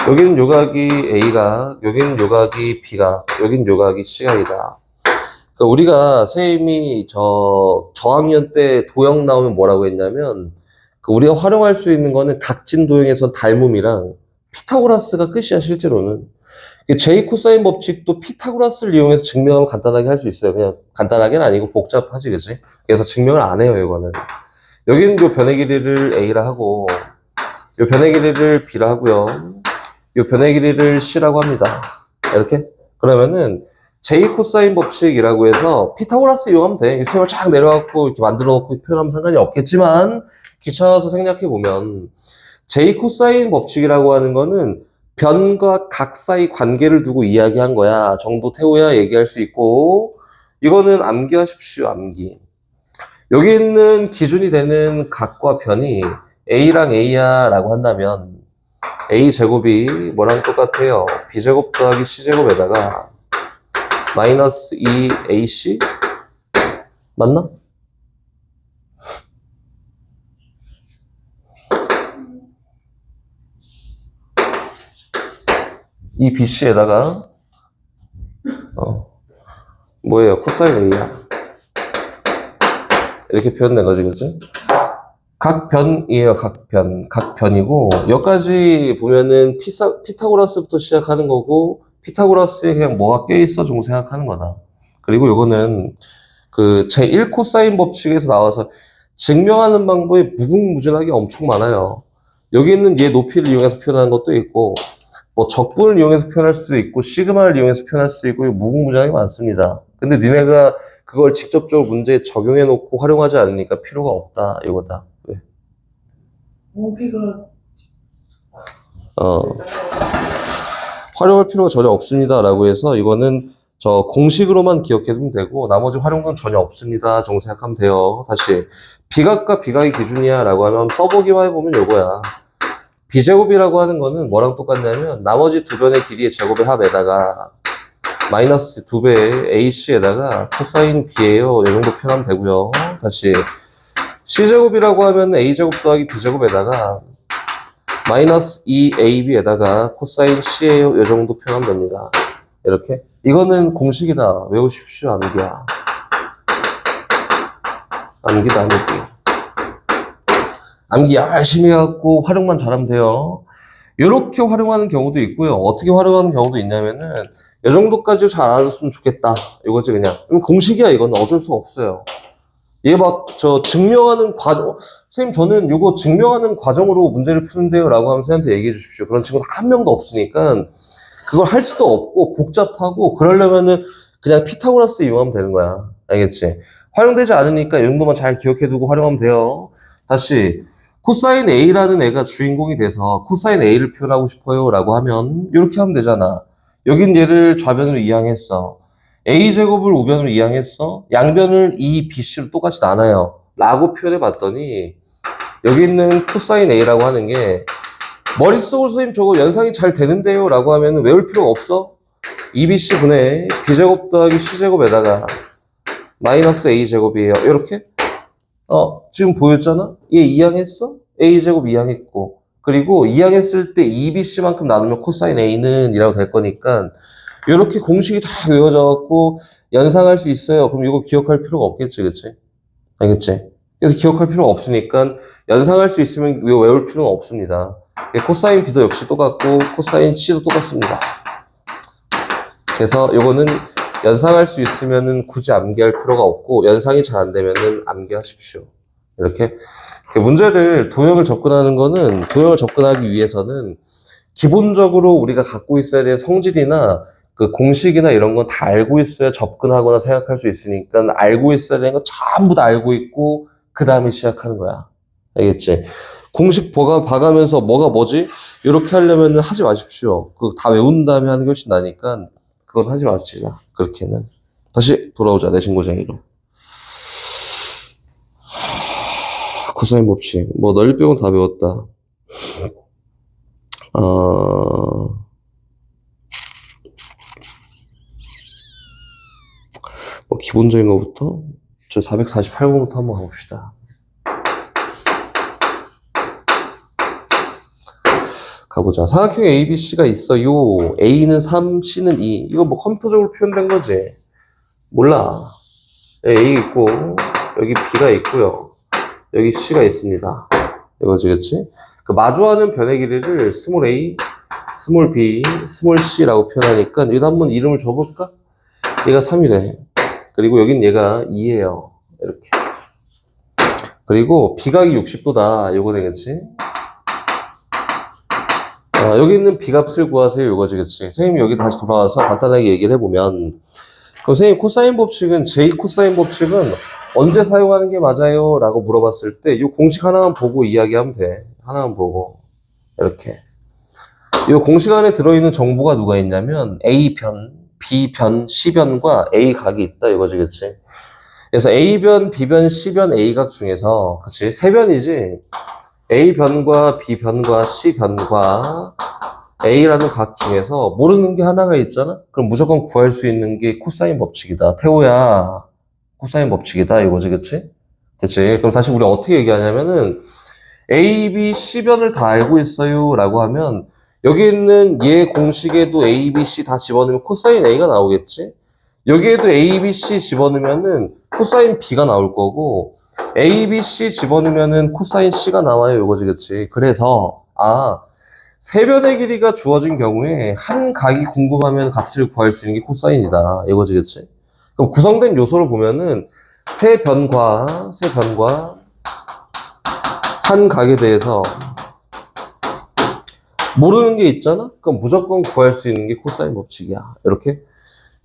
여기는 요각이 A각, 여기는 요각이 B각, 여기는 요각이 C각이다. 그러니까 우리가 선생님이 저학년 때 도형 나오면 뭐라고 했냐면 우리가 활용할 수 있는 거는 각진 도형에서 닮음이랑 피타고라스가 끝이야 실제로는. 제 코사인 법칙도 피타고라스를 이용해서 증명을 간단하게 할 수 있어요. 그냥 간단하게는 아니고 복잡하지, 그치? 그래서 증명을 안 해요, 이거는. 여기는 요 변의 길이를 A라 하고, 요 변의 길이를 B라 하고요. 요 변의 길이를 C라고 합니다. 이렇게? 그러면은 제2 코사인 법칙이라고 해서 피타고라스 이용하면 돼. 수행을 쫙 내려갖고 이렇게 만들어 놓고 표현하면 상관이 없겠지만, 귀찮아서 생략해보면, 제2 코사인 법칙이라고 하는 거는 변과 각 사이 관계를 두고 이야기한 거야 정도 태워야 얘기할 수 있고, 이거는 암기하십시오. 암기. 여기 있는 기준이 되는 각과 변이 A랑 A야 라고 한다면 A제곱이 뭐랑 똑같아요? B제곱 더하기 C제곱에다가 마이너스 2AC? 맞나? 이 BC에다가 뭐예요? 코사인 A야. 이렇게 표현된 거지, 그치? 각변이에요, 각변. 각변이고, 여기까지 보면은 피타고라스부터 시작하는 거고, 피타고라스에 그냥 뭐가 껴있어 정도 생각하는 거다. 그리고 요거는 그 제1 코사인 법칙에서 나와서 증명하는 방법이 무궁무진하게 엄청 많아요. 여기 있는 얘 높이를 이용해서 표현하는 것도 있고, 뭐 적분을 이용해서 표현할 수도 있고, 시그마를 이용해서 표현할 수도 있고, 무궁무진하게 많습니다. 근데 니네가 그걸 직접적으로 문제에 적용해 놓고 활용하지 않으니까 필요가 없다 이거다. 왜? 여기가 어, 활용할 필요가 전혀 없습니다 라고 해서 이거는 저 공식으로만 기억해두면 되고 나머지 활용도는 전혀 없습니다 정도 생각하면 돼요. 다시 비각과 비각의 기준이야 라고 하면 써보기만 해보면 요거야. 비제곱이라고 하는 거는 뭐랑 똑같냐면 나머지 두 변의 길이의 제곱의 합에다가 마이너스 2배의 AC에다가 코사인 B예요. 이 정도 표현하면 되고요. 다시 C제곱이라고 하면 A제곱 더하기 B제곱에다가 마이너스 2AB에다가 코사인 C예요. 이 정도 표현하면 됩니다. 이렇게. 이거는 공식이다. 외우십시오. 암기야. 암기다, 암기. 암기 열심히 해갖고 활용만 잘하면 돼요. 이렇게 활용하는 경우도 있고요. 어떻게 활용하는 경우도 있냐면은 이 정도까지 잘 알았으면 좋겠다. 이거지 그냥. 공식이야. 이건 어쩔 수 없어요. 얘 막 저 증명하는 과정, 선생님 저는 이거 증명하는 과정으로 문제를 푸는데요 라고 하면 선생님한테 얘기해 주십시오. 그런 친구는 한 명도 없으니까 그걸 할 수도 없고 복잡하고 그러려면은 그냥 피타고라스 이용하면 되는 거야. 알겠지? 활용되지 않으니까 이 정도만 잘 기억해 두고 활용하면 돼요. 다시 코사인 A라는 애가 주인공이 돼서 코사인 A를 표현하고 싶어요 라고 하면 이렇게 하면 되잖아. 여긴 얘를 좌변으로 이항했어. A제곱을 우변으로 이항했어. 양변을 E, B, C로 똑같이 나눠요 라고 표현해 봤더니 여기 있는 코사인 A라고 하는 게 머릿속으로 선생님 저거 연상이 잘 되는데요 라고 하면 외울 필요가 없어. 2BC 분의 B제곱 더하기 C제곱에다가 마이너스 A제곱이에요. 이렇게 지금 보였잖아? 얘 이항했어? A제곱 이항했고 그리고 이항했을 때 2BC만큼 나누면 코사인 A는 이라고 될 거니까 이렇게 공식이 다 외워져갖고 연상할 수 있어요. 그럼 이거 기억할 필요가 없겠지, 그치? 알겠지? 그래서 기억할 필요가 없으니까 연상할 수 있으면 이거 외울 필요는 없습니다. 코사인 B도 역시 똑같고 코사인 C도 똑같습니다. 그래서 이거는 연상할 수 있으면은 굳이 암기할 필요가 없고 연상이 잘 안 되면은 암기하십시오. 이렇게 문제를 도형을 접근하는 거는 도형을 접근하기 위해서는 기본적으로 우리가 갖고 있어야 될 성질이나 그 공식이나 이런 건 다 알고 있어야 접근하거나 생각할 수 있으니까 알고 있어야 되는 건 전부 다 알고 있고 그 다음에 시작하는 거야. 알겠지? 공식 봐가면서 뭐가 뭐지? 이렇게 하려면 하지 마십시오. 그거 다 외운 다음에 하는 게 훨씬 나니까 그건 하지 마시자. 그렇게는. 다시 돌아오자. 내신고쟁이로. 코사인 법칙. 뭐 널리 빼곤 다 배웠다. 뭐 기본적인 것부터 저 448번부터 한번 가봅시다. 가보자. 사각형 ABC가 있어요. A는 3, C는 2. 이거 뭐 컴퓨터적으로 표현된 거지? 몰라. A 있고 여기 B가 있고요. 여기 C가 있습니다. 이거지, 그치? 그 마주하는 변의 길이를 스몰 a, 스몰 b, 스몰 c라고 표현하니까 여기다 한번 이름을 줘볼까? 얘가 3이래. 그리고 여긴 얘가 2예요. 이렇게. 그리고 비각이 60도다. 요거 되겠지? 여기 있는 비값을 구하세요. 요거지, 그치? 선생님이 여기 다시 돌아와서 간단하게 얘기를 해보면 그럼 선생님 코사인 법칙은 J 코사인 법칙은 언제 사용하는 게 맞아요? 라고 물어봤을 때 이 공식 하나만 보고 이야기하면 돼. 하나만 보고 이렇게 이 공식 안에 들어있는 정보가 누가 있냐면 A변, B변, C변과 A각이 있다 이거지, 그치? 그래서 A변, B변, C변, A각 중에서 그치? 세 변이지 A변과 B변과 C변과 A라는 각 중에서 모르는 게 하나가 있잖아? 그럼 무조건 구할 수 있는 게 코사인 법칙이다. 태호야, 코사인 법칙이다 이거지, 그치? 됐지? 그럼 다시 우리 어떻게 얘기하냐면은 A, B, C변을 다 알고 있어요 라고 하면 여기 있는 얘 공식에도 A, B, C 다 집어넣으면 코사인 A가 나오겠지? 여기에도 A, B, C 집어넣으면은 코사인 B가 나올 거고 A, B, C 집어넣으면은 코사인 C가 나와요 이거지, 그치? 그래서 세 변의 길이가 주어진 경우에 한 각이 궁금하면 값을 구할 수 있는 게 코사인이다 이거지, 그치? 그럼 구성된 요소를 보면은 세 변과 한 각에 대해서 모르는 게 있잖아? 그럼 무조건 구할 수 있는 게 코사인 법칙이야. 이렇게.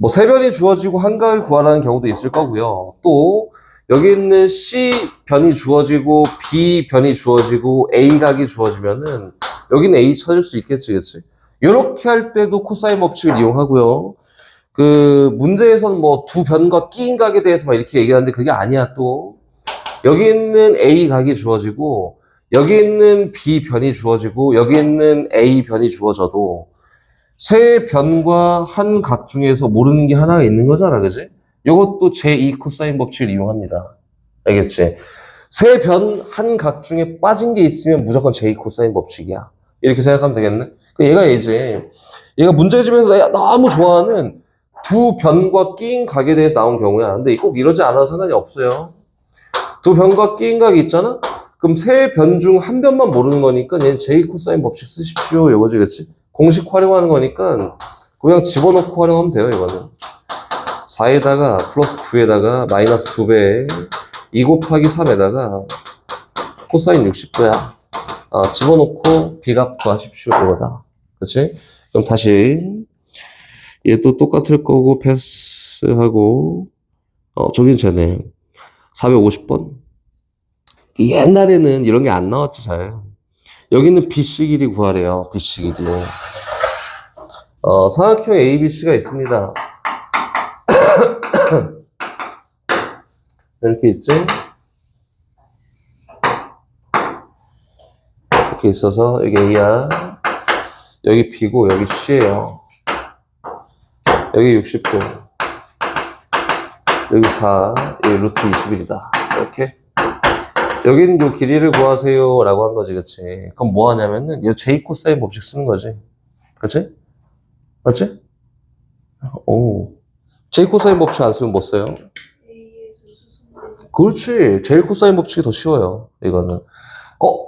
뭐 세 변이 주어지고 한 각을 구하라는 경우도 있을 거고요. 또 여기 있는 C 변이 주어지고 B 변이 주어지고 A 각이 주어지면은 여기는 A 찾을 수 있겠지, 그치? 이렇게 할 때도 코사인 법칙을 이용하고요. 그 문제에서는 뭐 두 변과 끼인 각에 대해서 막 이렇게 얘기하는데 그게 아니야. 또 여기 있는 A 각이 주어지고 여기 있는 B 변이 주어지고 여기 있는 A 변이 주어져도 세 변과 한 각 중에서 모르는 게 하나가 있는 거잖아, 그지? 이것도 제2 코사인 법칙을 이용합니다. 알겠지? 세 변 한 각 중에 빠진 게 있으면 무조건 제2 코사인 법칙이야. 이렇게 생각하면 되겠네? 얘가 얘가 문제집에서 내가 너무 좋아하는 두 변과 끼인 각에 대해서 나온 경우야. 근데 꼭 이러지 않아도 상관이 없어요. 두 변과 끼인 각이 있잖아? 그럼 세 변 중 한 변만 모르는 거니까 얘는 제2 코사인 법칙 쓰십시오. 이거지, 그치? 공식 활용하는 거니까 그냥 집어넣고 활용하면 돼요, 이거는. 4에다가 플러스 9에다가 마이너스 2배 2 곱하기 3에다가 코사인 60도야. 집어넣고 비값 구하십시오, 이거다. 그치? 그럼 다시 얘 또 똑같을 거고 패스하고 저긴 쟤네 450번. 옛날에는 이런 게 안 나왔지, 잘. 여기는 BC 길이 구하래요. BC 길이. 삼각형 ABC가 있습니다. 이렇게 있지? 이렇게 있어서 여기 A야. 여기 B고 여기 C예요. 여기 60도. 여기 4. 여기 루트 21이다. 이렇게. 여긴 요 길이를 구하세요 라고 한 거지, 그치? 그럼 뭐 하냐면은 이 제2 코사인 법칙 쓰는 거지. 그치? 맞지? 오. 제2 코사인 법칙 안 쓰면 뭐 써요? A에서 수승. 그렇지. 제1 코사인 법칙이 더 쉬워요, 이거는.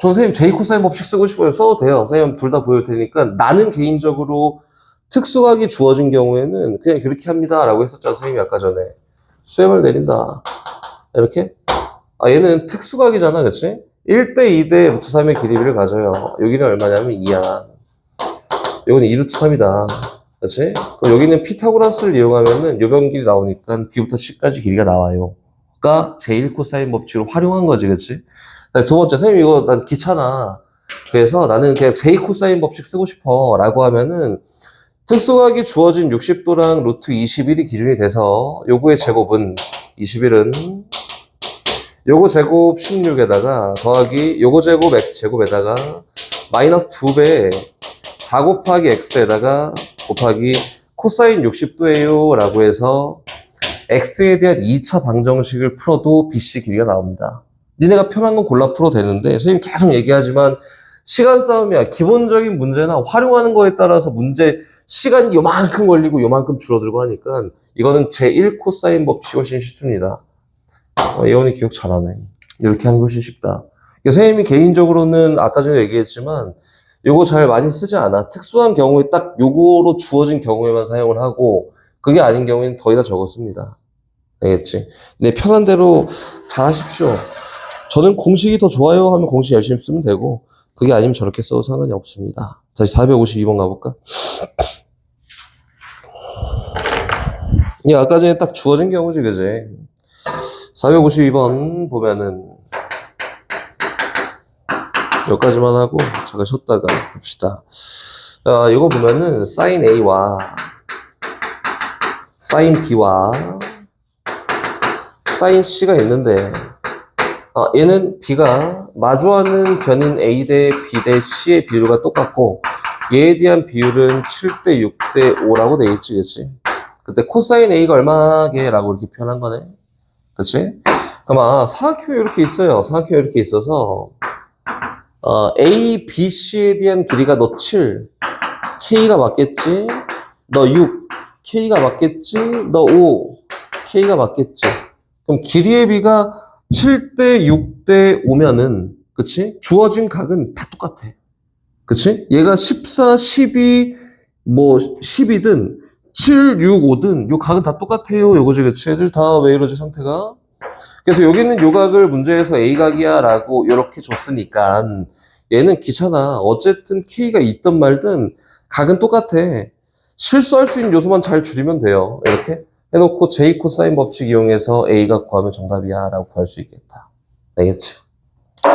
저 선생님 제2 코사인 법칙 쓰고 싶어요. 써도 돼요. 선생님 둘 다 보여줄 테니까. 나는 개인적으로 특수각이 주어진 경우에는 그냥 그렇게 합니다 라고 했었잖아, 선생님이 아까 전에. 수렴을 내린다. 이렇게. 얘는 특수각이잖아, 그치? 1대 2대 루트 3의 길이를 가져요. 여기는 얼마냐면 2야. 여기는 2 루트 3이다. 그치? 그럼 여기는 피타고라스를 이용하면은 요변 길이 나오니까 B부터 C까지 길이가 나와요. 가 제1 코사인 법칙을 활용한 거지, 그치? 두 번째, 선생님 이거 난 귀찮아. 그래서 나는 그냥 제2 코사인 법칙 쓰고 싶어. 라고 하면은 특수각이 주어진 60도랑 루트 21이 기준이 돼서 요거의 제곱은 21은 요거 제곱 16에다가 더하기 요거 제곱 x제곱에다가 마이너스 2배 4 곱하기 x에다가 곱하기 코사인 60도예요 라고 해서 x에 대한 2차 방정식을 풀어도 BC 길이가 나옵니다. 니네가 편한 건 골라 풀어도 되는데 선생님 계속 얘기하지만 시간 싸움이야. 기본적인 문제나 활용하는 거에 따라서 문제 시간이 요만큼 걸리고 요만큼 줄어들고 하니까 이거는 제1 코사인 법칙이 훨씬 쉽습니다. 예원이 기억 잘하네. 이렇게 하는 것이 쉽다. 선생님이 개인적으로는 아까 전에 얘기했지만 요거 잘 많이 쓰지 않아. 특수한 경우에 딱 요거로 주어진 경우에만 사용을 하고 그게 아닌 경우에는 거의 다 적었습니다. 알겠지? 네, 편한 대로 잘 하십시오. 저는 공식이 더 좋아요 하면 공식 열심히 쓰면 되고 그게 아니면 저렇게 써도 상관이 없습니다. 다시 452번 가볼까? 아까 전에 딱 주어진 경우지, 그지? 452번 보면은 여기까지만 하고 잠깐 쉬었다가 봅시다. 이거 보면은 사인 A와 사인 B와 사인 C가 있는데 얘는 B가 마주하는 변인 A 대 B 대 C의 비율과 똑같고 얘에 대한 비율은 7대 6대 5라고 돼 있지, 그치? 그때 코사인 A가 얼마게? 라고 이렇게 표현한 거네. 그치? 그럼 사각형이 이렇게 있어요. 사각형이 이렇게 있어서 A, B, C에 대한 길이가 너 7, K가 맞겠지? 너 6, K가 맞겠지? 너 5, K가 맞겠지? 그럼 길이의 비가 7대 6대 5면은 그치? 주어진 각은 다 똑같아. 그치? 얘가 14, 12, 뭐 10이든 7, 6, 5든 요 각은 다 똑같아요. 요거지, 그치? 애들 다 왜 이러지, 상태가? 그래서 여기 있는 요 각을 문제에서 A각이야 라고 요렇게 줬으니까 얘는 귀찮아. 어쨌든 K가 있든 말든 각은 똑같아. 실수할 수 있는 요소만 잘 줄이면 돼요. 이렇게 해놓고 J 코사인 법칙 이용해서 A가 구하면 정답이야 라고 구할 수 있겠다. 알겠지?